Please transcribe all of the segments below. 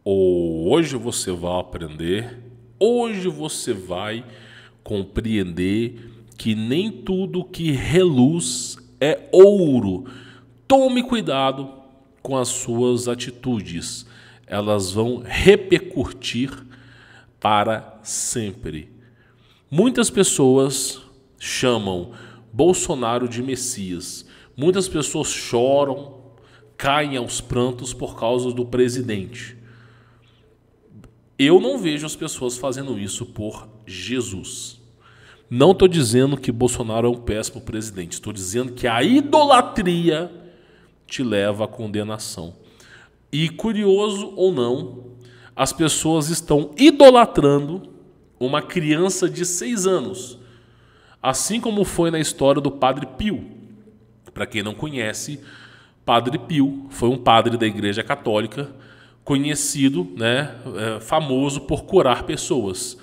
Hoje você vai aprender, hoje você vai compreender que nem tudo que reluz é ouro. Tome cuidado com as suas atitudes, elas vão repercutir para sempre. Muitas pessoas chamam Bolsonaro de Messias, muitas pessoas choram, caem aos prantos por causa do presidente. Eu não vejo as pessoas fazendo isso por Jesus. Não estou dizendo que Bolsonaro é um péssimo presidente. Estou dizendo que a idolatria te leva à condenação. E curioso ou não, as pessoas estão idolatrando uma criança de 6 anos. Assim como foi na história do Padre Pio. Para quem não conhece, Padre Pio foi um padre da Igreja Católica, conhecido, famoso por curar pessoas.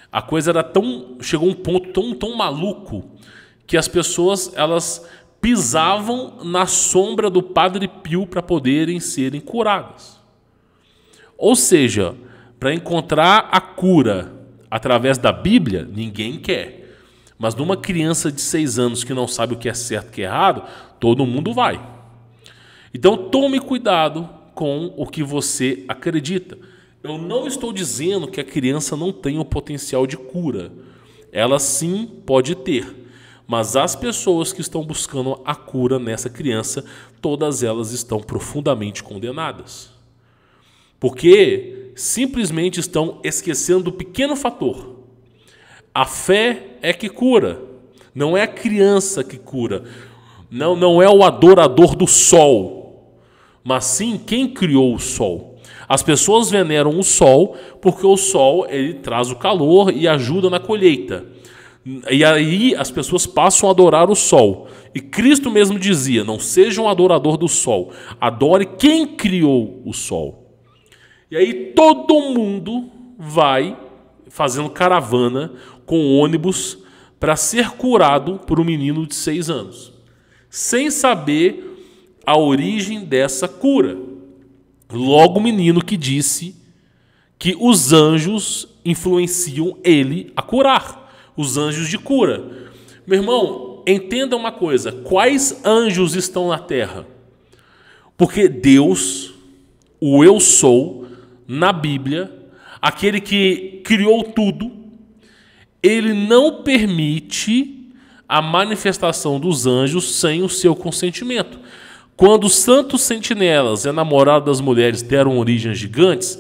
A coisa era chegou a um ponto tão maluco que as pessoas elas pisavam na sombra do Padre Pio para poderem serem curadas. Ou seja, para encontrar a cura através da Bíblia, ninguém quer. Mas numa criança de 6 anos que não sabe o que é certo e o que é errado, todo mundo vai. Então tome cuidado com o que você acredita. Eu não estou dizendo que a criança não tem o potencial de cura. Ela sim pode ter. Mas as pessoas que estão buscando a cura nessa criança, todas elas estão profundamente condenadas. Porque simplesmente estão esquecendo do pequeno fator. A fé é que cura. Não é a criança que cura. Não é o adorador do sol. Mas sim quem criou o sol. As pessoas veneram o sol porque o sol ele traz o calor e ajuda na colheita. E aí as pessoas passam a adorar o sol. E Cristo mesmo dizia, não seja um adorador do sol, adore quem criou o sol. E aí todo mundo vai fazendo caravana com ônibus para ser curado por um menino de 6 anos. Sem saber a origem dessa cura. Logo o menino que disse que os anjos influenciam ele a curar. Os anjos de cura. Meu irmão, entenda uma coisa. Quais anjos estão na terra? Porque Deus, o eu sou, na Bíblia, aquele que criou tudo, ele não permite a manifestação dos anjos sem o seu consentimento. Quando os santos sentinelas, namorados das mulheres, deram origem a gigantes,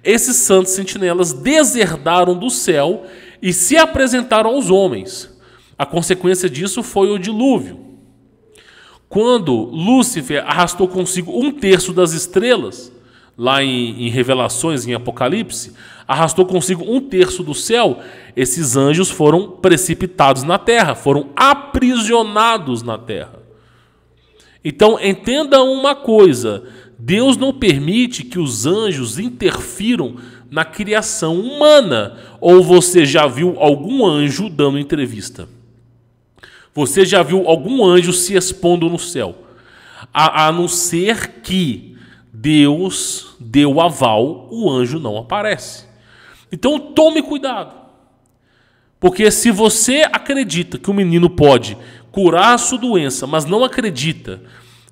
esses santos sentinelas deserdaram do céu e se apresentaram aos homens. A consequência disso foi o dilúvio. Quando Lúcifer arrastou consigo 1/3 das estrelas, lá em Revelações, em Apocalipse, arrastou consigo 1/3 do céu, esses anjos foram precipitados na terra, foram aprisionados na terra. Então, entenda uma coisa, Deus não permite que os anjos interfiram na criação humana. Ou você já viu algum anjo dando entrevista? Você já viu algum anjo se expondo no céu? A não ser que Deus deu aval, o anjo não aparece. Então, tome cuidado. Porque se você acredita que o menino pode curar a sua doença, mas não acredita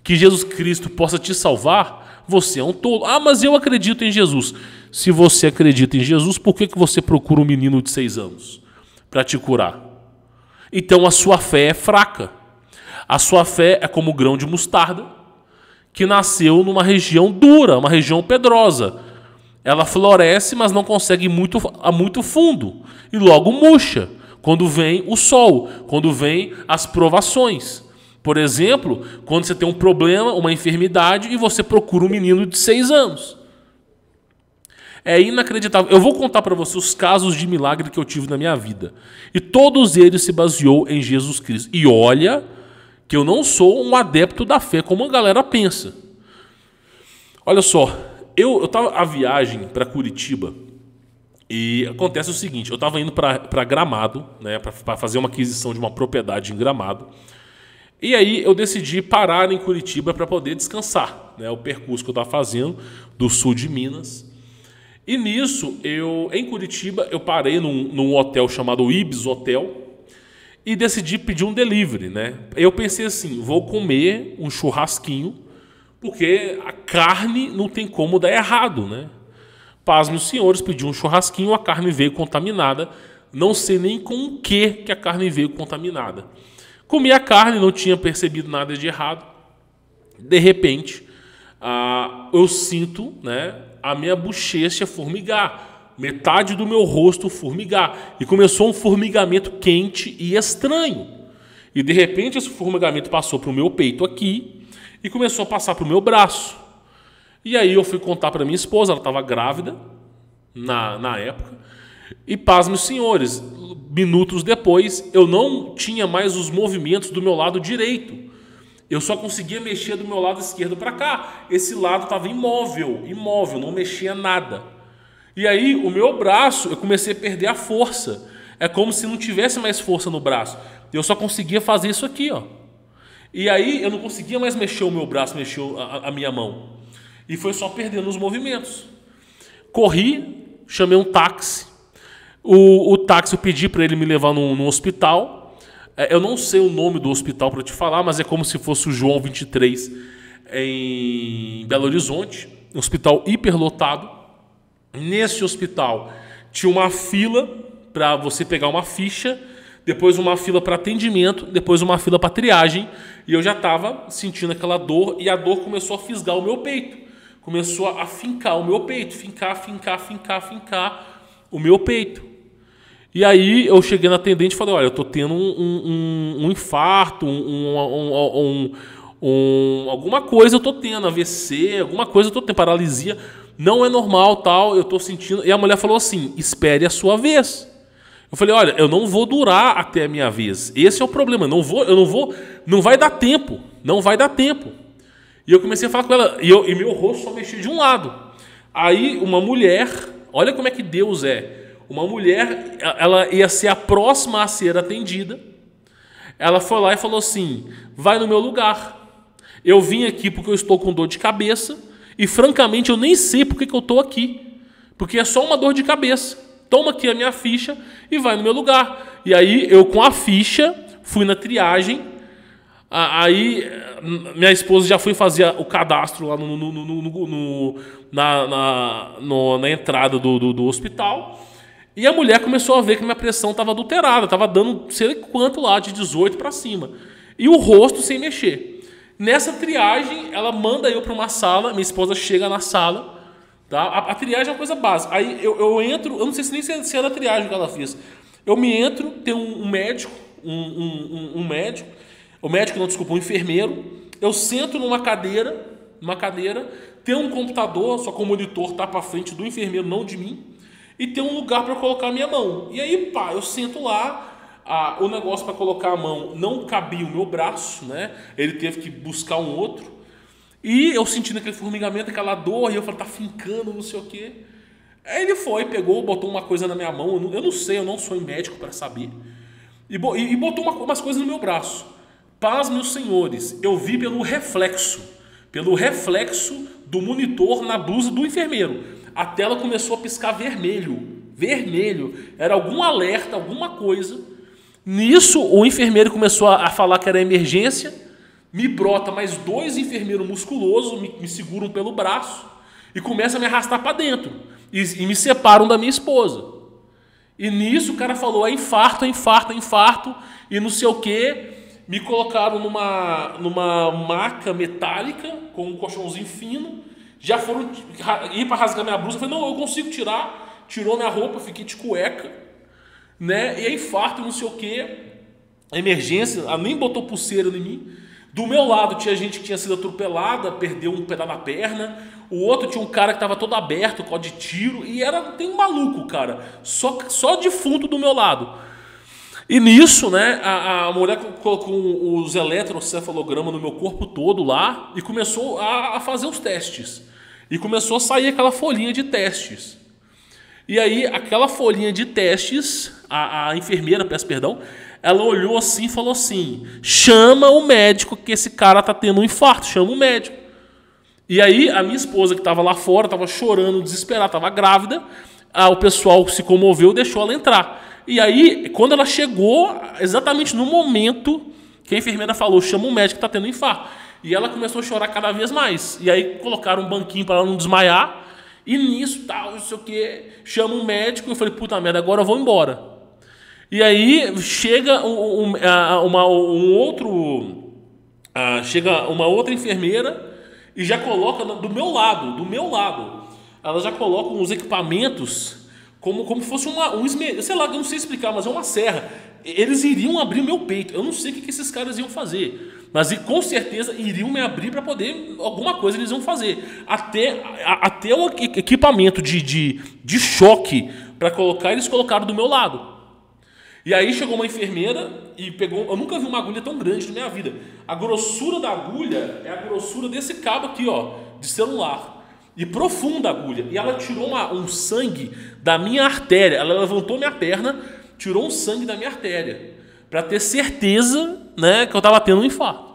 que Jesus Cristo possa te salvar, você é um tolo. Ah, mas eu acredito em Jesus. Se você acredita em Jesus, por que você procura um menino de 6 anos para te curar? Então a sua fé é fraca. A sua fé é como o grão de mostarda, que nasceu numa região dura, uma região pedrosa. Ela floresce, mas não consegue ir muito fundo. E logo murcha. Quando vem o sol, quando vem as provações. Por exemplo, quando você tem um problema, uma enfermidade, e você procura um menino de 6 anos. É inacreditável. Eu vou contar para você os casos de milagre que eu tive na minha vida. E todos eles se baseou em Jesus Cristo. E olha que eu não sou um adepto da fé, como a galera pensa. Olha só, eu estava a viagem para Curitiba. E acontece o seguinte, eu estava indo para Gramado, para fazer uma aquisição de uma propriedade em Gramado. E aí eu decidi parar em Curitiba para poder descansar. O percurso que eu estava fazendo do sul de Minas. E nisso, em Curitiba, eu parei num hotel chamado Ibis Hotel e decidi pedir um delivery, né? Eu pensei assim, vou comer um churrasquinho, porque a carne não tem como dar errado, né? Pasmem os senhores, pedi um churrasquinho, a carne veio contaminada. Não sei nem com o que a carne veio contaminada. Comi a carne, não tinha percebido nada de errado. De repente, eu sinto, né, a minha bochecha formigar. Metade do meu rosto formigar. E começou um formigamento quente e estranho. E de repente esse formigamento passou para o meu peito aqui e começou a passar para o meu braço. E aí eu fui contar para minha esposa, ela estava grávida na época. E pasmem os senhores, minutos depois eu não tinha mais os movimentos do meu lado direito. Eu só conseguia mexer do meu lado esquerdo para cá. Esse lado estava imóvel, não mexia nada. E aí o meu braço, eu comecei a perder a força. É como se não tivesse mais força no braço. Eu só conseguia fazer isso aqui, ó. E aí eu não conseguia mais mexer o meu braço, mexer a minha mão. E foi só perdendo os movimentos. Corri, chamei um táxi. O táxi eu pedi para ele me levar num hospital. Eu não sei o nome do hospital para te falar, mas é como se fosse o João 23 em Belo Horizonte. Um hospital hiperlotado. Nesse hospital tinha uma fila para você pegar uma ficha, depois uma fila para atendimento, depois uma fila para triagem. E eu já estava sentindo aquela dor e a dor começou a fisgar o meu peito. Começou a fincar o meu peito, fincar o meu peito. E aí eu cheguei na atendente e falei, olha, eu tô tendo um infarto, alguma coisa eu tô tendo, AVC, alguma coisa eu tô tendo, paralisia, não é normal, tal, eu tô sentindo. E a mulher falou assim, espere a sua vez. Eu falei, olha, eu não vou durar até a minha vez. Esse é o problema, não vai dar tempo, não vai dar tempo. E eu comecei a falar com ela, e meu rosto só mexia de um lado. Aí uma mulher, olha como é que Deus é. Uma mulher, ela ia ser a próxima a ser atendida. Ela foi lá e falou assim, vai no meu lugar. Eu vim aqui porque eu estou com dor de cabeça e francamente eu nem sei porque que eu estou aqui. Porque é só uma dor de cabeça. Toma aqui a minha ficha e vai no meu lugar. E aí eu com a ficha fui na triagem. Aí minha esposa já foi fazer o cadastro lá na entrada do hospital. E a mulher começou a ver que minha pressão estava adulterada, estava dando sei quanto lá, de 18 para cima. E o rosto sem mexer. Nessa triagem, ela manda eu para uma sala, minha esposa chega na sala. Tá? A triagem é uma coisa básica. Aí eu entro, eu não sei nem se era a triagem que ela fez. Eu me entro, tem um médico, um enfermeiro. Eu sento numa cadeira, tem um computador, só que o monitor tá para frente do enfermeiro, não de mim. E tem um lugar para colocar a minha mão. E aí, pá, eu sento lá, o negócio para colocar a mão não cabia o meu braço, né? Ele teve que buscar um outro. E eu sentindo aquele formigamento, aquela dor, e eu falei, tá fincando, não sei o quê. Aí ele foi, pegou, botou uma coisa na minha mão, eu não sei, eu não sou médico para saber. E botou umas coisas no meu braço. Paz, meus senhores, eu vi pelo reflexo do monitor na blusa do enfermeiro. A tela começou a piscar vermelho, era algum alerta, alguma coisa. Nisso, o enfermeiro começou a falar que era emergência, me brota mais 2 enfermeiros musculosos, me seguram pelo braço e começam a me arrastar para dentro e me separam da minha esposa. E nisso o cara falou, é infarto, e não sei o que. Me colocaram numa maca metálica com um colchãozinho fino. Já foram ir para rasgar minha blusa. Eu falei, não, eu consigo tirar. Tirou minha roupa, fiquei de cueca, né? E é infarto, não sei o que. Emergência, ela nem botou pulseira em mim. Do meu lado tinha gente que tinha sido atropelada, perdeu um pedaço da perna. O outro tinha um cara que estava todo aberto, com de tiro. E tem um maluco, cara. Só defunto do meu lado. E nisso, né, a mulher colocou os eletrocefalogramas no meu corpo todo lá e começou a fazer os testes. E começou a sair aquela folhinha de testes. E aí, aquela folhinha de testes, a enfermeira, peço perdão, ela olhou assim e falou assim, chama o médico que esse cara tá tendo um infarto, chama o médico. E aí a minha esposa, que estava lá fora, estava chorando, desesperada, estava grávida, o pessoal se comoveu e deixou ela entrar. E aí, quando ela chegou, exatamente no momento que a enfermeira falou, chama o médico que está tendo infarto. E ela começou a chorar cada vez mais. E aí colocaram um banquinho para ela não desmaiar. E nisso, tal, não sei o que, chama um médico. Eu falei, puta merda, agora eu vou embora. E aí chega chega uma outra enfermeira e já coloca do meu lado. Ela já coloca uns equipamentos como se fosse sei lá, eu não sei explicar, mas é uma serra. Eles iriam abrir o meu peito. Eu não sei o que esses caras iam fazer. Mas com certeza iriam me abrir para poder... Alguma coisa eles iam fazer. Até o equipamento de choque para colocar, eles colocaram do meu lado. E aí chegou uma enfermeira e pegou... Eu nunca vi uma agulha tão grande na minha vida. A grossura da agulha é a grossura desse cabo aqui, ó, de celular. E profunda a agulha. E ela tirou um sangue da minha artéria. Ela levantou minha perna, tirou um sangue da minha artéria. Para ter certeza, né, que eu estava tendo um infarto.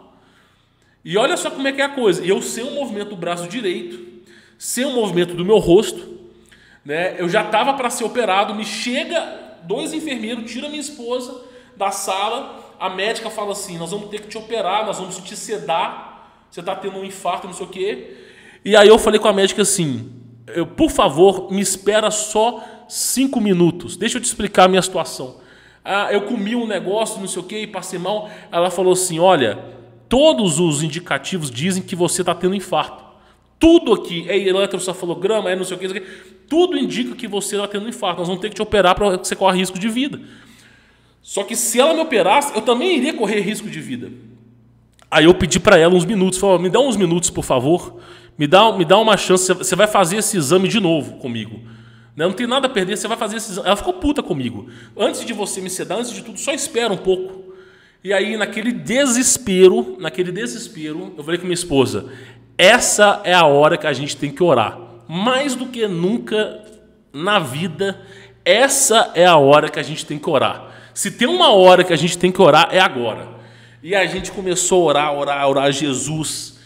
E olha só como é que é a coisa. E eu sem o movimento do braço direito, sem o movimento do meu rosto, né, eu já estava para ser operado. Me chega 2 enfermeiros, tira minha esposa da sala. A médica fala assim, nós vamos ter que te operar, nós vamos te sedar. Você está tendo um infarto, não sei o quê. E aí eu falei com a médica assim, por favor, me espera só 5 minutos. Deixa eu te explicar a minha situação. Eu comi um negócio, não sei o que, e passei mal. Ela falou assim, olha, todos os indicativos dizem que você está tendo infarto. Tudo aqui, é eletrocefalograma, é não sei o que, tudo indica que você está tendo infarto. Nós vamos ter que te operar para que você corra risco de vida. Só que se ela me operasse, eu também iria correr risco de vida. Aí eu pedi para ela uns minutos, falei, me dá uns minutos, por favor, me dá uma chance, você vai fazer esse exame de novo comigo. Não tem nada a perder, você vai fazer esse exame. Ela ficou puta comigo. Antes de você me sedar, antes de tudo, só espera um pouco. E aí, naquele desespero, eu falei com minha esposa, essa é a hora que a gente tem que orar. Mais do que nunca na vida, essa é a hora que a gente tem que orar. Se tem uma hora que a gente tem que orar, é agora. E a gente começou a orar a Jesus.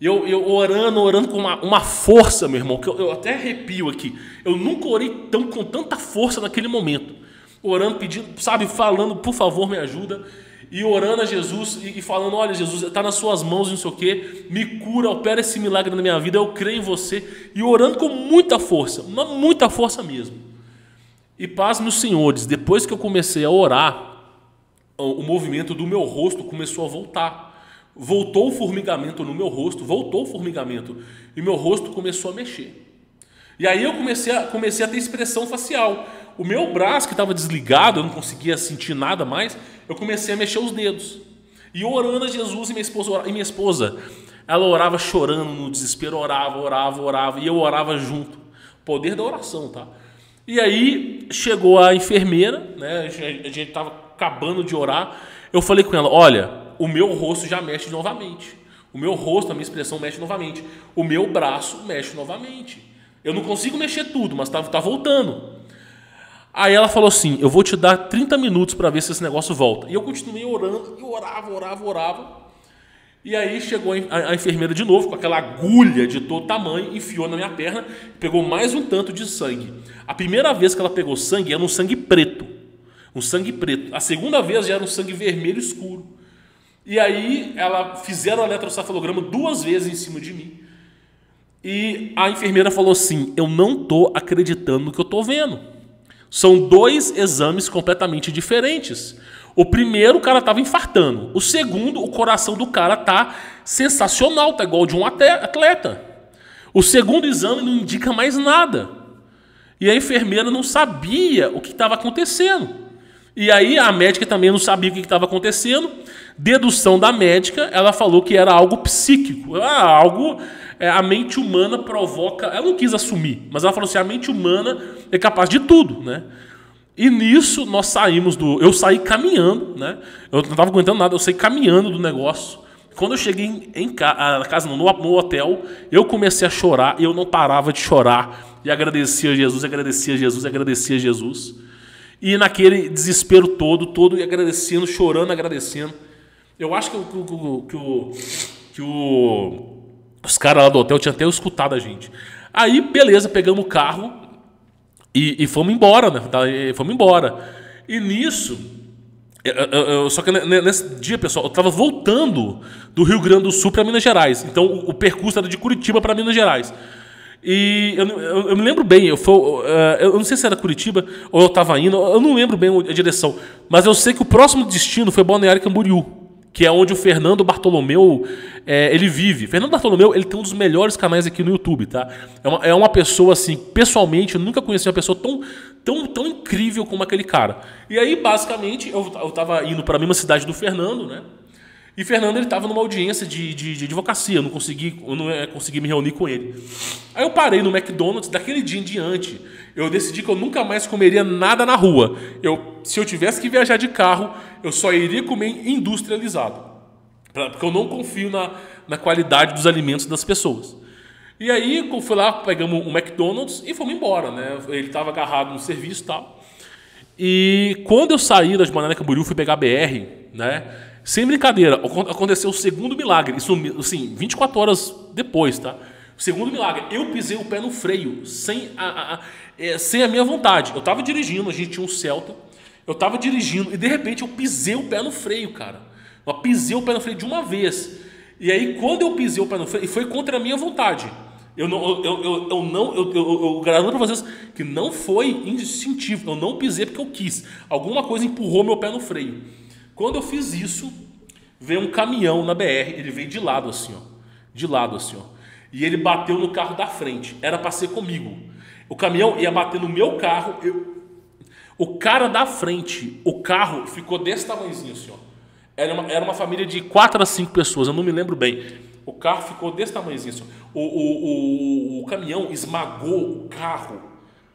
Eu orando com uma força, meu irmão, que eu até arrepio aqui. Eu nunca orei com tanta força naquele momento. Orando, pedindo, sabe, falando, por favor, me ajuda. E orando a Jesus e falando, olha, Jesus, está nas suas mãos, não sei o quê. Me cura, opera esse milagre na minha vida, eu creio em você. E orando com muita força mesmo. E paz, meus senhores, depois que eu comecei a orar, o movimento do meu rosto começou a voltar. Voltou o formigamento no meu rosto, e meu rosto começou a mexer. E aí eu comecei a ter expressão facial. O meu braço que estava desligado, eu não conseguia sentir nada mais, eu comecei a mexer os dedos. E orando a Jesus, e minha esposa, ela orava chorando no desespero, orava, e eu orava junto. Poder da oração, tá? E aí chegou a enfermeira, né? A gente estava acabando de orar. Eu falei com ela, olha, o meu rosto já mexe novamente. O meu rosto, a minha expressão mexe novamente. O meu braço mexe novamente. Eu não consigo mexer tudo, mas tá voltando. Aí ela falou assim, eu vou te dar 30 minutos para ver se esse negócio volta. E eu continuei orando, e orava. E aí chegou a enfermeira de novo, com aquela agulha de todo tamanho, enfiou na minha perna, pegou mais um tanto de sangue. A primeira vez que ela pegou sangue, era um sangue preto. A segunda vez já era um sangue vermelho escuro. E aí fizeram o eletrocefalograma 2 vezes em cima de mim. E a enfermeira falou assim, eu não estou acreditando no que eu estou vendo. São 2 exames completamente diferentes. O primeiro, o cara estava infartando. O segundo, o coração do cara está sensacional, está igual de um atleta. O segundo exame não indica mais nada. E a enfermeira não sabia o que estava acontecendo. E aí a médica também não sabia o que estava acontecendo. Dedução da médica, ela falou que era algo psíquico. A mente humana provoca... Ela não quis assumir, mas ela falou assim, a mente humana é capaz de tudo, né? E nisso nós saímos eu saí caminhando, né? Eu não estava aguentando nada, eu saí caminhando do negócio. Quando eu cheguei no hotel, eu comecei a chorar e eu não parava de chorar. E agradecia a Jesus. E naquele desespero todo, e agradecendo, chorando, agradecendo. Eu acho que o Os caras lá do hotel tinham até escutado a gente. Aí, beleza, pegamos o carro e fomos embora, né? Fomos embora. E nisso, só que nesse dia, pessoal, eu tava voltando do Rio Grande do Sul para Minas Gerais. Então, o percurso era de Curitiba para Minas Gerais. E eu me lembro bem, eu não sei se era Curitiba ou eu tava indo, eu não lembro bem a direção. Mas eu sei que o próximo destino foi Balneário Camboriú, que é onde o Fernando Bartolomeu ele vive. Fernando Bartolomeu, ele tem um dos melhores canais aqui no YouTube, tá? É uma pessoa, assim, pessoalmente, eu nunca conheci uma pessoa tão incrível como aquele cara. E aí, basicamente, eu tava indo para a mesma cidade do Fernando, né? E Fernando, ele tava numa audiência de advocacia, eu não consegui me reunir com ele. Aí eu parei no McDonald's, daquele dia em diante, eu decidi que eu nunca mais comeria nada na rua. Se eu tivesse que viajar de carro, eu só iria comer industrializado. Porque eu não confio na qualidade dos alimentos das pessoas. E aí, eu fui lá, pegamos um McDonald's e fomos embora, né? Ele estava agarrado no serviço e tal. E quando eu saí das Balneário Camboriú, fui pegar a BR, né? Sem brincadeira, aconteceu o segundo milagre. Isso, assim, 24 horas depois, tá? O segundo milagre, eu pisei o pé no freio, sem a minha vontade. Eu tava dirigindo, a gente tinha um Celta. Eu tava dirigindo e de repente eu pisei o pé no freio, cara. Eu pisei o pé no freio de uma vez. E aí, quando eu pisei o pé no freio, foi contra a minha vontade. Eu garanto pra vocês que não foi instintivo. Eu não pisei porque eu quis. Alguma coisa empurrou meu pé no freio. Quando eu fiz isso, veio um caminhão na BR, ele veio de lado assim, ó. De lado assim, ó. E ele bateu no carro da frente. Era para ser comigo. O caminhão ia bater no meu carro. O cara da frente, o carro ficou desse tamanhozinho assim, ó. Era uma família de 4 a 5 pessoas, eu não me lembro bem. O carro ficou desse tamanhozinho assim, ó. O caminhão esmagou o carro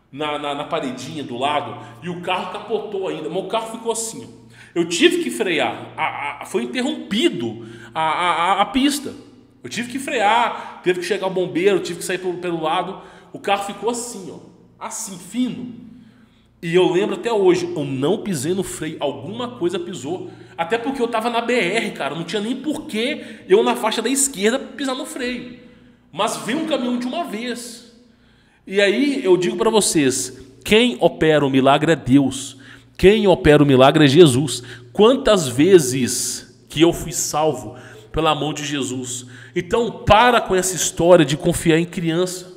na paredinha do lado e o carro capotou ainda. Mas o carro ficou assim, ó. Eu tive que frear, foi interrompido a pista. Eu tive que frear, teve que chegar o bombeiro, tive que sair pelo lado. O carro ficou assim, ó, assim, fino. E eu lembro até hoje, eu não pisei no freio, alguma coisa pisou. Até porque eu tava na BR, cara, não tinha nem porquê eu na faixa da esquerda pisar no freio. Mas veio um caminhão de uma vez. E aí eu digo para vocês, quem opera o milagre é Deus. Quem opera o milagre é Jesus. Quantas vezes que eu fui salvo pela mão de Jesus. Então, para com essa história de confiar em criança.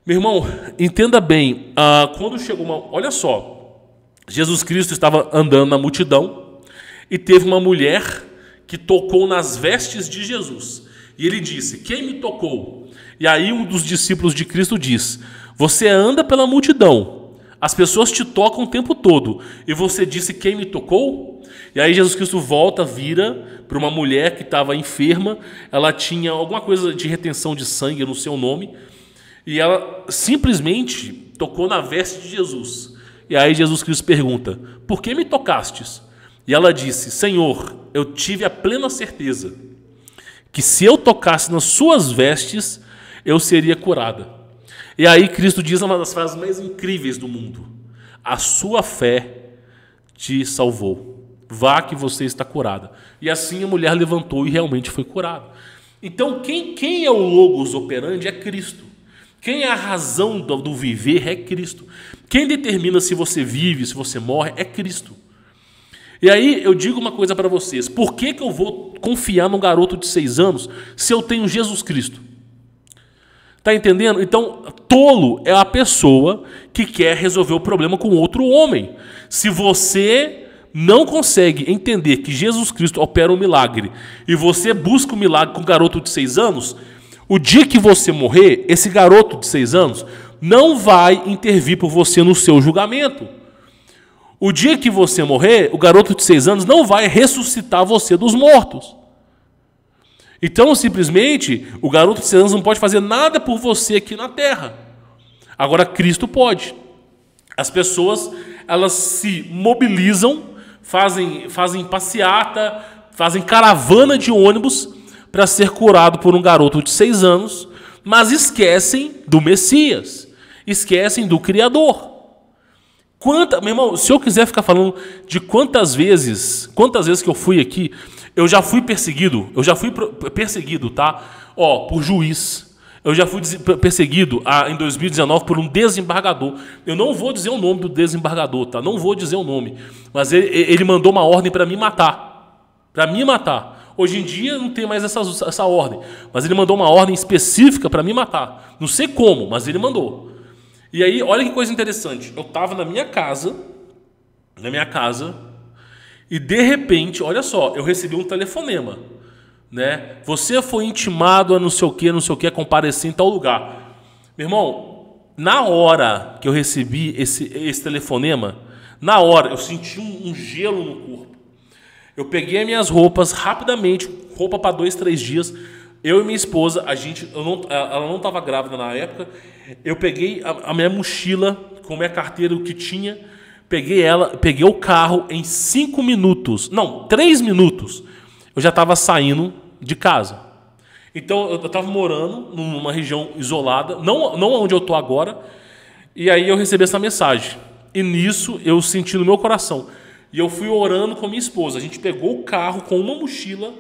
Meu irmão, entenda bem. Quando chegou olha só. Jesus Cristo estava andando na multidão e teve uma mulher que tocou nas vestes de Jesus. E ele disse, quem me tocou? E aí um dos discípulos de Cristo diz, você anda pela multidão. As pessoas te tocam o tempo todo. E você disse quem me tocou? E aí Jesus Cristo volta, vira para uma mulher que estava enferma. Ela tinha alguma coisa de retenção de sangue, eu não sei o nome. E ela simplesmente tocou na veste de Jesus. E aí Jesus Cristo pergunta, por que me tocastes? E ela disse, Senhor, eu tive a plena certeza que se eu tocasse nas suas vestes, eu seria curada. E aí Cristo diz uma das frases mais incríveis do mundo. A sua fé te salvou. Vá que você está curada. E assim a mulher levantou e realmente foi curada. Então quem é o logos operandi é Cristo. Quem é a razão do viver é Cristo. Quem determina se você vive, se você morre é Cristo. E aí eu digo uma coisa para vocês. Por que eu vou confiar num garoto de 6 anos se eu tenho Jesus Cristo? Tá entendendo? Então, tolo é a pessoa que quer resolver o problema com outro homem. Se você não consegue entender que Jesus Cristo opera um milagre e você busca um milagre com um garoto de 6 anos, o dia que você morrer, esse garoto de 6 anos não vai intervir por você no seu julgamento. O dia que você morrer, o garoto de 6 anos não vai ressuscitar você dos mortos. Então, simplesmente, o garoto de 6 anos não pode fazer nada por você aqui na terra. Agora, Cristo pode. As pessoas, elas se mobilizam, fazem passeata, fazem caravana de ônibus para ser curado por um garoto de 6 anos, mas esquecem do Messias, esquecem do Criador. Meu irmão, se eu quiser ficar falando de quantas vezes que eu fui aqui, eu já fui perseguido, tá? Ó, por juiz. Eu já fui perseguido em 2019 por um desembargador. Eu não vou dizer o nome do desembargador, tá? Não vou dizer o nome. Mas ele mandou uma ordem para me matar. Para me matar. Hoje em dia não tem mais essa ordem. Mas ele mandou uma ordem específica para me matar. Não sei como, mas ele mandou. E aí, olha que coisa interessante. Eu estava na minha casa, e de repente, olha só, eu recebi um telefonema. Né? Você foi intimado a não sei o que, a comparecer em tal lugar. Meu irmão, na hora que eu recebi esse telefonema, na hora eu senti um gelo no corpo. Eu peguei as minhas roupas rapidamente, roupa para 2, 3 dias. Eu e minha esposa, ela não estava grávida na época. Eu peguei a minha mochila com a minha carteira, o que tinha. Peguei o carro em 5 minutos. Não, 3 minutos. Eu já estava saindo de casa. Então eu estava morando numa região isolada, não onde eu estou agora, e aí eu recebi essa mensagem. E nisso eu senti no meu coração. E eu fui orando com a minha esposa. A gente pegou o carro com uma mochila,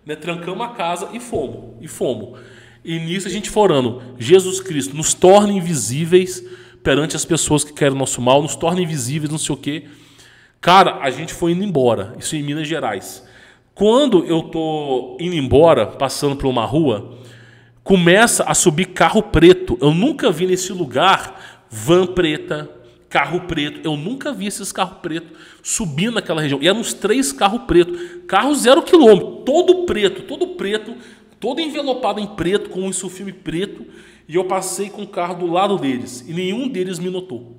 né, trancamos a casa e fomos. E nisso a gente foi orando. Jesus Cristo, nos torne invisíveis perante as pessoas que querem o nosso mal, nos torne invisíveis, não sei o quê. Cara, a gente foi indo embora. Isso em Minas Gerais. Quando eu tô indo embora, passando por uma rua, começa a subir carro preto. Eu nunca vi nesse lugar van preta, carro preto. Eu nunca vi esses carros pretos subindo naquela região. E eram uns 3 carros pretos. Carro 0 quilômetro, todo preto, todo envelopado em preto, com um filme preto. E eu passei com o carro do lado deles. E nenhum deles me notou.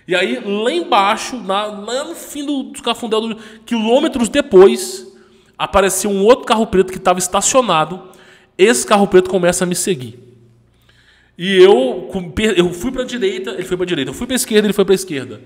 E aí, lá embaixo, lá no fim do Cafundé, quilômetros depois, apareceu um outro carro preto que estava estacionado. Esse carro preto começa a me seguir. E eu fui para a direita, ele foi para a direita. Eu fui para a esquerda, ele foi para a esquerda.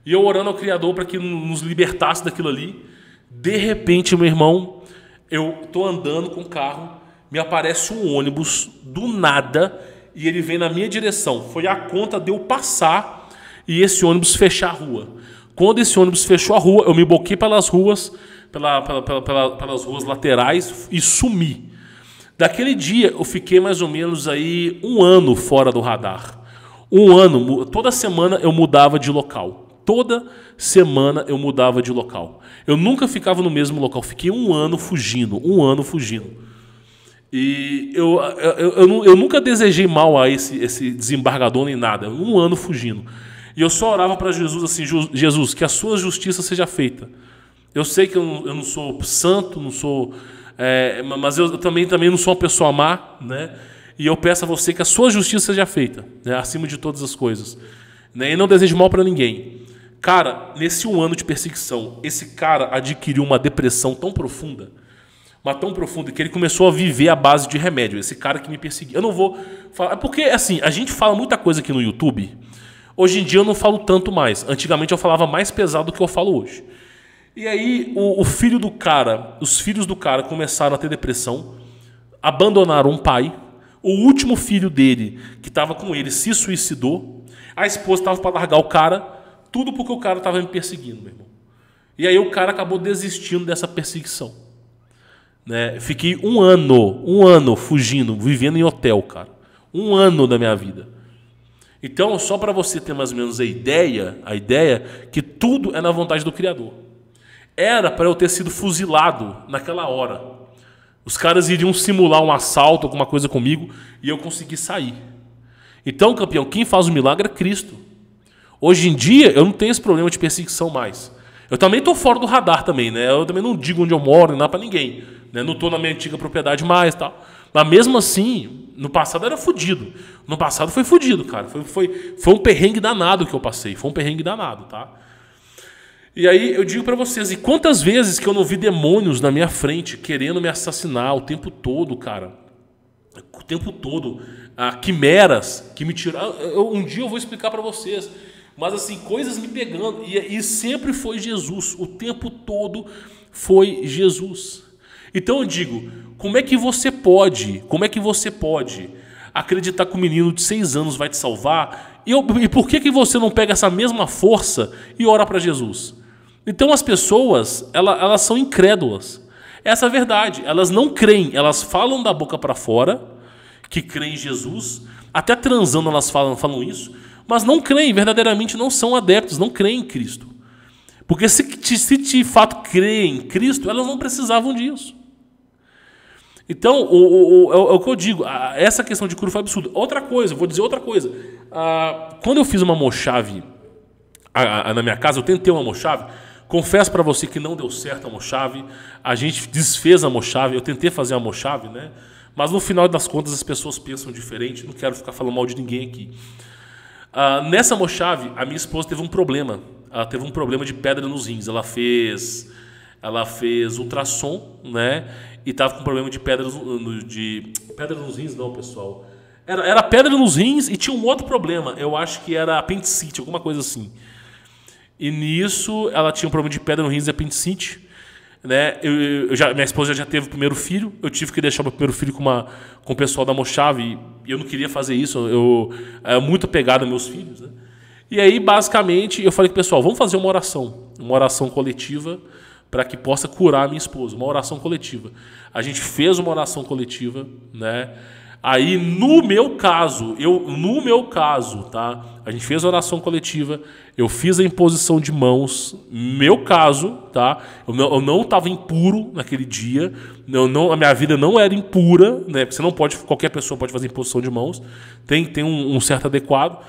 E eu orando ao Criador para que nos libertasse daquilo ali. De repente, meu irmão, eu estou andando com o carro, me aparece um ônibus do nada e ele vem na minha direção. Foi a conta de eu passar e esse ônibus fechar a rua. Quando esse ônibus fechou a rua, eu me bloqueei pelas ruas, pelas ruas laterais e sumi. Daquele dia eu fiquei mais ou menos aí 1 ano fora do radar. 1 ano, toda semana eu mudava de local. Toda semana eu mudava de local. Eu nunca ficava no mesmo local. Fiquei 1 ano fugindo, 1 ano fugindo. E eu nunca desejei mal a esse desembargador nem nada. 1 ano fugindo. E eu só orava para Jesus assim: Jesus, que a sua justiça seja feita. Eu sei que eu não sou santo, não sou, mas eu também não sou uma pessoa má, né? E eu peço a você que a sua justiça seja feita, né? Acima de todas as coisas, né? E não desejo mal para ninguém. Cara, nesse 1 ano de perseguição, esse cara adquiriu uma depressão tão profunda, mas tão profunda, que ele começou a viver à base de remédio. Esse cara que me perseguia. Eu não vou falar, porque assim, a gente fala muita coisa aqui no YouTube. Hoje em dia eu não falo tanto mais. Antigamente eu falava mais pesado do que eu falo hoje. E aí o filho do cara, os filhos do cara começaram a ter depressão, abandonaram um pai. O último filho dele, que estava com ele, se suicidou. A esposa estava para largar o cara, tudo porque o cara estava me perseguindo, meu irmão. E aí o cara acabou desistindo dessa perseguição, né? Fiquei 1 ano fugindo, vivendo em hotel, cara. 1 ano da minha vida. Então, só para você ter mais ou menos a ideia que tudo é na vontade do Criador. Era para eu ter sido fuzilado naquela hora. Os caras iriam simular um assalto, alguma coisa comigo, e eu consegui sair. Então, campeão, quem faz o milagre é Cristo. Hoje em dia, eu não tenho esse problema de perseguição mais. Eu também estou fora do radar também, né? Eu também não digo onde eu moro, nem nada para ninguém, né? Não estou na minha antiga propriedade mais, tal. Mas mesmo assim, no passado era fudido. No passado foi fudido, cara. Foi um perrengue danado que eu passei. Foi um perrengue danado, tá? E aí eu digo pra vocês, e quantas vezes que eu não vi demônios na minha frente querendo me assassinar o tempo todo, cara. O tempo todo. Quimeras que me tiraram. Um dia eu vou explicar pra vocês. Mas assim, coisas me pegando. E sempre foi Jesus. O tempo todo foi Jesus. Então eu digo, como é que você pode acreditar que o menino de 6 anos vai te salvar? E por que você não pega essa mesma força e ora para Jesus? Então as pessoas, elas são incrédulas. Essa é a verdade. Elas não creem, elas falam da boca para fora que creem em Jesus, até transando elas falam isso, mas não creem, verdadeiramente não são adeptos, não creem em Cristo. Porque se de fato creem em Cristo, elas não precisavam disso. Então, é o que eu digo, essa questão de cura foi absurda. Outra coisa, vou dizer outra coisa. Quando eu fiz uma Mochave na minha casa, eu tentei uma Mochave, confesso para você que não deu certo a Mochave, a gente desfez a Mochave, eu tentei fazer a Mochave, né? Mas no final das contas as pessoas pensam diferente, não quero ficar falando mal de ninguém aqui. Nessa Mochave, a minha esposa teve um problema. Ela teve um problema de pedra nos rins. Ela fez ultrassom, né? E estava com problema de pedra nos rins, não, pessoal. Era pedra nos rins e tinha um outro problema. Eu acho que era apendicite, alguma coisa assim. E nisso ela tinha um problema de pedra no rins e apendicite. Né? Minha esposa já teve o primeiro filho. Eu tive que deixar meu primeiro filho com o pessoal da Mochave. E eu não queria fazer isso. Eu era muito apegado aos meus filhos, né? E aí, basicamente, eu falei com o pessoal, vamos fazer uma oração coletiva para que possa curar a minha esposa. Uma oração coletiva. A gente fez uma oração coletiva, né? Aí, no meu caso, tá? A gente fez a oração coletiva, eu fiz a imposição de mãos, meu caso, tá? Eu não estava impuro naquele dia, a minha vida não era impura, né? Porque você não pode, qualquer pessoa pode fazer imposição de mãos, tem um certo adequado.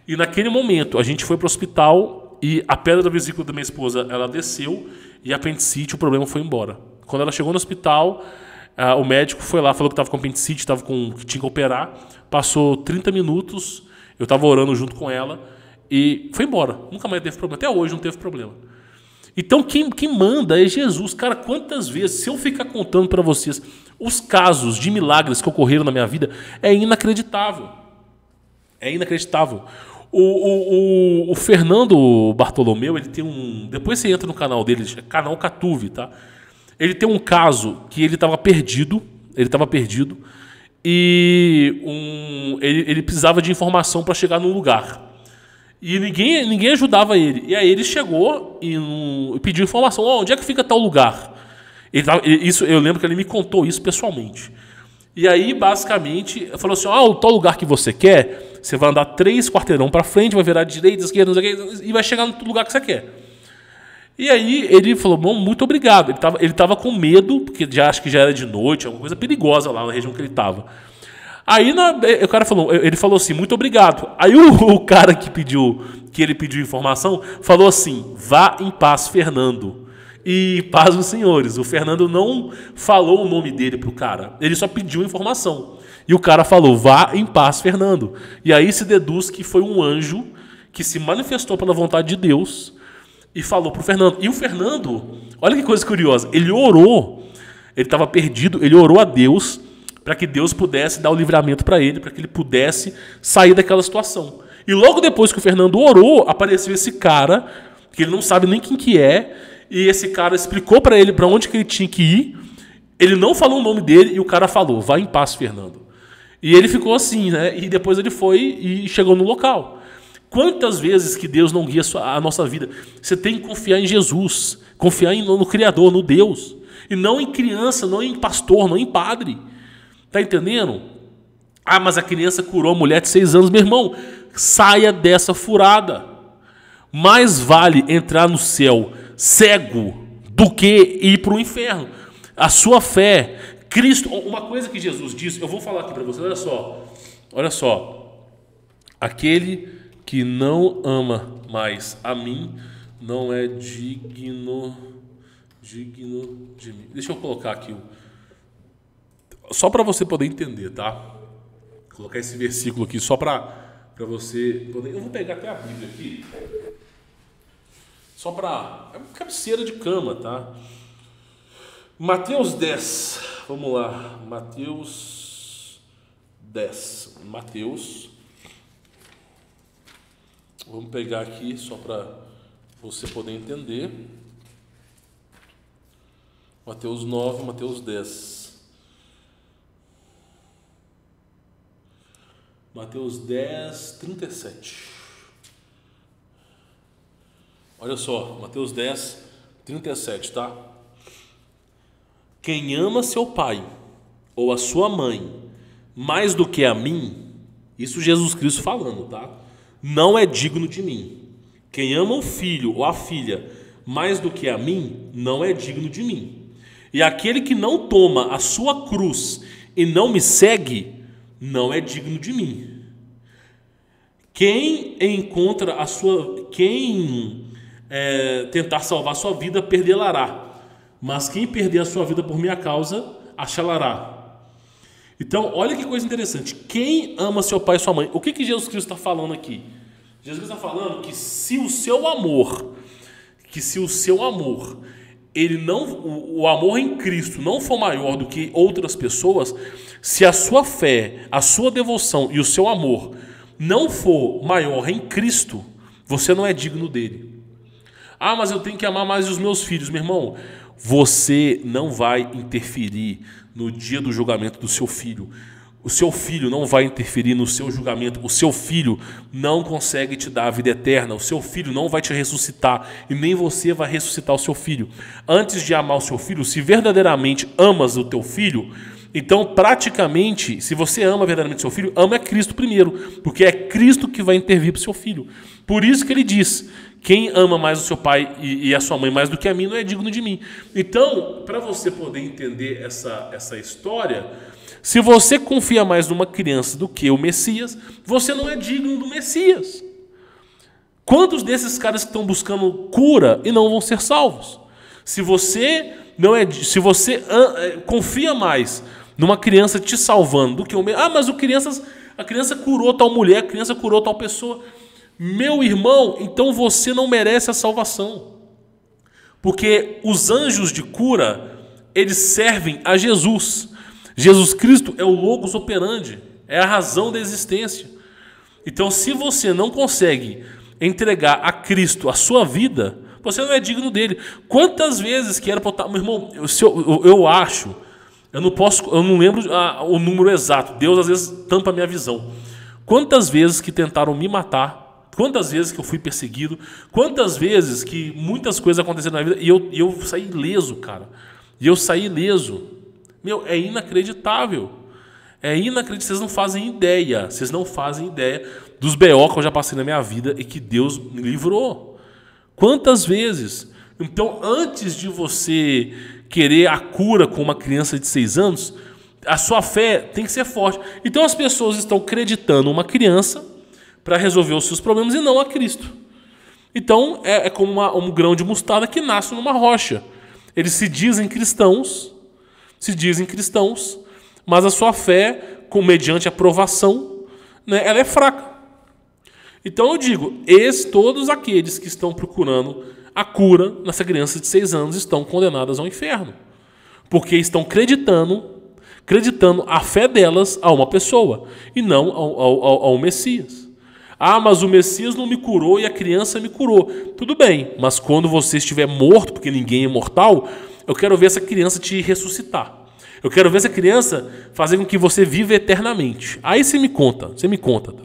E naquele momento, a gente foi para o hospital e a pedra da vesícula da minha esposa, ela desceu e a apendicite, o problema foi embora. Quando ela chegou no hospital, o médico foi lá, falou que estava com apendicite, que tinha que operar. Passou 30 minutos, eu estava orando junto com ela e foi embora. Nunca mais teve problema. Até hoje não teve problema. Então quem manda é Jesus. Cara, quantas vezes, se eu ficar contando para vocês os casos de milagres que ocorreram na minha vida, é inacreditável. É inacreditável. O Fernando Bartolomeu, ele tem um... Depois você entra no canal dele, é canal Catuve, tá? Ele tem um caso que ele estava perdido, e ele precisava de informação para chegar num lugar. E ninguém ajudava ele. E aí ele chegou e pediu informação. Onde é que fica tal lugar? Eu lembro que ele me contou isso pessoalmente. E aí, basicamente, falou assim, o tal lugar que você quer, você vai andar 3 quarteirão para frente, vai virar de direita, esquerda, e vai chegar no lugar que você quer. E aí ele falou, bom, muito obrigado. Ele estava com medo, porque acho que já era de noite, alguma coisa perigosa lá na região que ele estava. Aí ele falou assim, muito obrigado. Aí o cara que ele pediu informação, falou assim, vá em paz, Fernando. E paz os senhores. O Fernando não falou o nome dele pro cara, ele só pediu informação. E o cara falou, vá em paz, Fernando. E aí se deduz que foi um anjo que se manifestou pela vontade de Deus e falou pro Fernando. E o Fernando, olha que coisa curiosa, ele orou, ele estava perdido, ele orou a Deus para que Deus pudesse dar o livramento para ele, para que ele pudesse sair daquela situação. E logo depois que o Fernando orou, apareceu esse cara, que ele não sabe nem quem que é, e esse cara explicou para ele para onde que ele tinha que ir. Ele não falou o nome dele e o cara falou, vai em paz, Fernando. E ele ficou assim, né? E depois ele foi e chegou no local. Quantas vezes que Deus não guia a nossa vida? Você tem que confiar em Jesus, confiar no Criador, no Deus. E não em criança, não em pastor, não em padre. Tá entendendo? Mas a criança curou a mulher de 6 anos. Meu irmão, saia dessa furada. Mais vale entrar no céu cego do que ir para o inferno. A sua fé, Cristo... Uma coisa que Jesus disse, eu vou falar aqui para você, olha só. Aquele que não ama mais a mim não é digno de mim. Deixa eu colocar aqui, só para você poder entender, tá? Vou colocar esse versículo aqui só para você poder... Eu vou pegar até a Bíblia aqui. Só para... É uma cabeceira de cama, tá? Mateus 10. Vamos lá. Mateus 10. Vamos pegar aqui só para você poder entender. Mateus 9, Mateus 10. Mateus 10, 37. Olha só, Mateus 10, 37, tá? quem ama seu pai ou a sua mãe mais do que a mim, isso Jesus Cristo falando, tá? Não é digno de mim. Quem ama o filho ou a filha mais do que a mim, não é digno de mim. E aquele que não toma a sua cruz e não me segue, não é digno de mim. Quem tentar salvar a sua vida, perdê-la-á. Mas quem perder a sua vida por minha causa, achá-la-á. Então, olha que coisa interessante. Quem ama seu pai e sua mãe? O que Jesus Cristo está falando aqui? Jesus está falando que se o seu amor, o amor em Cristo não for maior do que outras pessoas, se a sua fé, a sua devoção e o seu amor não for maior em Cristo, você não é digno dele. Ah, mas eu tenho que amar mais os meus filhos. Meu irmão, você não vai interferir no dia do julgamento do seu filho. O seu filho não vai interferir no seu julgamento. O seu filho não consegue te dar a vida eterna. O seu filho não vai te ressuscitar. E nem você vai ressuscitar o seu filho. Antes de amar o seu filho, se verdadeiramente amas o teu filho, então praticamente, se você ama verdadeiramente o seu filho, ama Cristo primeiro. Porque é Cristo que vai intervir para o seu filho. Por isso que ele diz: quem ama mais o seu pai e a sua mãe mais do que a mim não é digno de mim. Então, para você poder entender essa história, se você confia mais numa criança do que o Messias, você não é digno do Messias. Quantos desses caras que estão buscando cura e não vão ser salvos? Se você confia mais numa criança te salvando do que o Messias, mas a criança curou tal mulher, a criança curou tal pessoa. Meu irmão, então você não merece a salvação. Porque os anjos de cura, eles servem a Jesus. Jesus Cristo é o logos operandi, é a razão da existência. Então, se você não consegue entregar a Cristo a sua vida, você não é digno dele. Quantas vezes que era para estar... Meu irmão, eu acho, eu não lembro o número exato. Deus às vezes tampa a minha visão. Quantas vezes que tentaram me matar, quantas vezes que eu fui perseguido, quantas vezes que muitas coisas aconteceram na vida e eu saí ileso, cara. E eu saí ileso. Meu, é inacreditável. É inacreditável. Vocês não fazem ideia. Vocês não fazem ideia dos B.O. que eu já passei na minha vida e que Deus me livrou. Quantas vezes? Então, antes de você querer a cura com uma criança de 6 anos, a sua fé tem que ser forte. Então, as pessoas estão acreditando uma criança para resolver os seus problemas e não a Cristo. Então, é como um grão de mostarda que nasce numa rocha. Eles se dizem cristãos, mas a sua fé, mediante a provação, né, ela é fraca. Então eu digo, todos aqueles que estão procurando a cura nessa criança de 6 anos estão condenadas ao inferno. Porque estão acreditando a fé delas a uma pessoa e não ao Messias. Ah, mas o Messias não me curou e a criança me curou. Tudo bem, mas quando você estiver morto, porque ninguém é mortal, eu quero ver essa criança te ressuscitar. Eu quero ver essa criança fazer com que você viva eternamente. Aí você me conta, tá?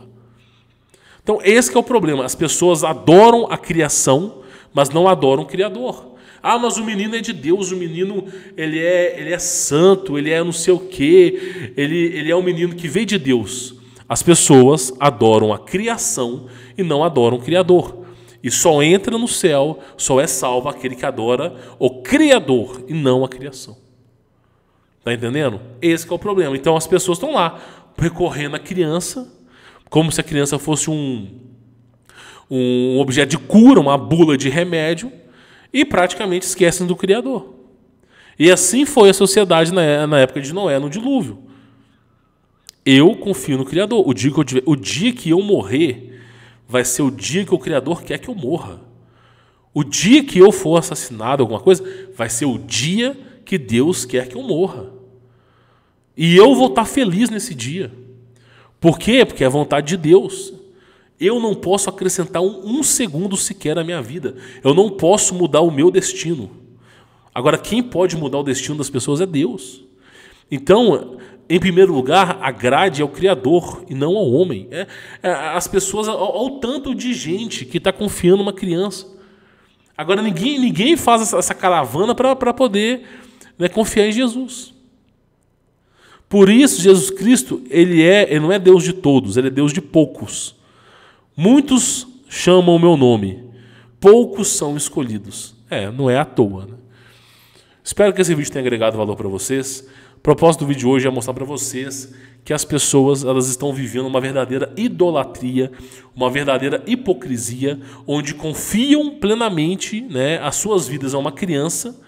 Então esse que é o problema. As pessoas adoram a criação, mas não adoram o Criador. Ah, mas o menino é de Deus, o menino ele é santo, ele é não sei o quê, ele é um menino que veio de Deus. As pessoas adoram a criação e não adoram o Criador. E só entra no céu, só é salvo aquele que adora o Criador e não a criação. Está entendendo? Esse que é o problema. Então as pessoas estão lá, recorrendo à criança, como se a criança fosse um objeto de cura, uma bula de remédio, e praticamente esquecem do Criador. E assim foi a sociedade na época de Noé, no dilúvio. Eu confio no Criador. O dia que eu morrer vai ser o dia que o Criador quer que eu morra. O dia que eu for assassinado, alguma coisa, vai ser o dia que Deus quer que eu morra. E eu vou estar feliz nesse dia. Por quê? Porque é a vontade de Deus. Eu não posso acrescentar um segundo sequer à minha vida. Eu não posso mudar o meu destino. Agora, quem pode mudar o destino das pessoas é Deus. Então, em primeiro lugar, agrade ao Criador e não ao homem. As pessoas, ao tanto de gente que está confiando numa criança. Agora, ninguém faz essa caravana para poder é confiar em Jesus. Por isso, Jesus Cristo, ele não é Deus de todos, ele é Deus de poucos. Muitos chamam o meu nome, poucos são escolhidos. Não é à toa, né? Espero que esse vídeo tenha agregado valor para vocês. O propósito do vídeo hoje é mostrar para vocês que as pessoas elas estão vivendo uma verdadeira idolatria, uma verdadeira hipocrisia, onde confiam plenamente, né, as suas vidas a uma criança,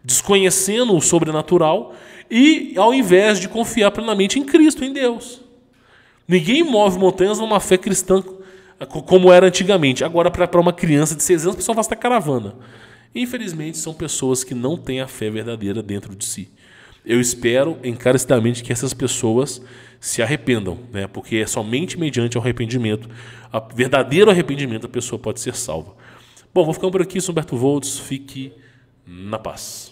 desconhecendo o sobrenatural, e ao invés de confiar plenamente em Cristo, em Deus. Ninguém move montanhas numa fé cristã como era antigamente. Agora, para uma criança de 6 anos, o pessoal faz até caravana. Infelizmente, são pessoas que não têm a fé verdadeira dentro de si. Eu espero encarecidamente que essas pessoas se arrependam, né? Porque é somente mediante o arrependimento, verdadeiro arrependimento, a pessoa pode ser salva. Bom, vou ficando por aqui, sou Humberto Voltz, fique na paz.